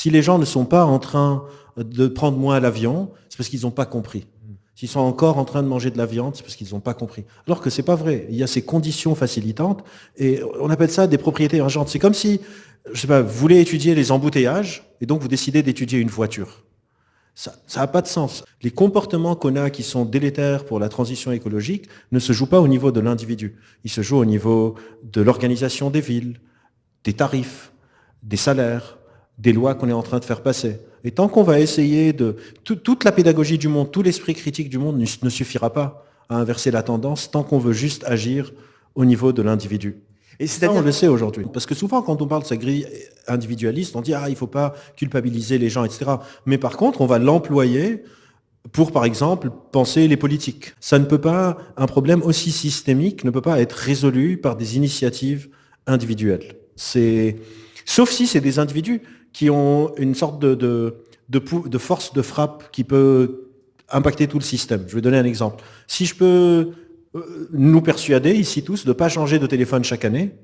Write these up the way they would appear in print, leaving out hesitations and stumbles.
Si les gens ne sont pas en train de prendre moins l'avion, c'est parce qu'ils n'ont pas compris. S'ils sont encore en train de manger de la viande, c'est parce qu'ils n'ont pas compris. Alors que c'est pas vrai. Il y a ces conditions facilitantes et on appelle ça des propriétés émergentes. C'est comme si, je sais pas, vous voulez étudier les embouteillages et donc vous décidez d'étudier une voiture. Ça n'a pas de sens. Les comportements qu'on a qui sont délétères pour la transition écologique ne se jouent pas au niveau de l'individu. Ils se jouent au niveau de l'organisation des villes, des tarifs, des salaires, des lois qu'on est en train de faire passer. Et tant qu'on va essayer de... toute la pédagogie du monde, tout l'esprit critique du monde ne suffira pas à inverser la tendance tant qu'on veut juste agir au niveau de l'individu. Et ça, on le sait aujourd'hui. Parce que souvent, quand on parle de sa grille individualiste, on dit « Ah, il ne faut pas culpabiliser les gens, etc. » Mais par contre, on va l'employer pour, par exemple, penser les politiques. Ça ne peut pas... Un problème aussi systémique ne peut pas être résolu par des initiatives individuelles. Sauf si c'est des individus qui ont une sorte de force de frappe qui peut impacter tout le système. Je vais donner un exemple. Si je peux nous persuader, ici tous, de ne pas changer de téléphone chaque année,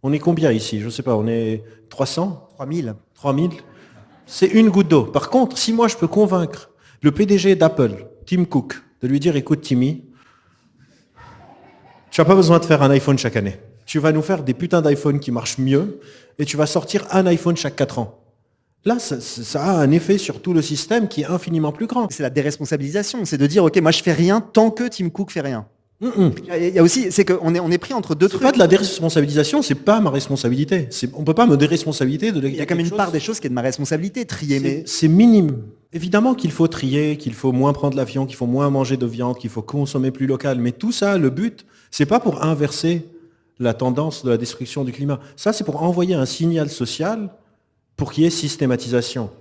on est combien ici? Je ne sais pas, on est 300? 3000. 3000? C'est une goutte d'eau. Par contre, si moi je peux convaincre le PDG d'Apple, Tim Cook, de lui dire, écoute Timmy, tu n'as pas besoin de faire un iPhone chaque année. Tu vas nous faire des putains d'iPhone qui marchent mieux et tu vas sortir un iPhone chaque 4 ans. Là, ça a un effet sur tout le système qui est infiniment plus grand. C'est la déresponsabilisation, c'est de dire, ok, moi je fais rien tant que Tim Cook fait rien. Il y a aussi, c'est qu'on est pris entre deux trucs. C'est pas de la déresponsabilisation, c'est pas ma responsabilité. On peut pas me déresponsabiliser de. Il y a quand même une part des choses qui est de ma responsabilité, trier. Mais c'est minime. Évidemment qu'il faut trier, qu'il faut moins prendre l'avion, qu'il faut moins manger de viande, qu'il faut consommer plus local. Mais tout ça, le but, c'est pas pour inverser la tendance de la destruction du climat. Ça, c'est pour envoyer un signal social pour qu'il y ait systématisation.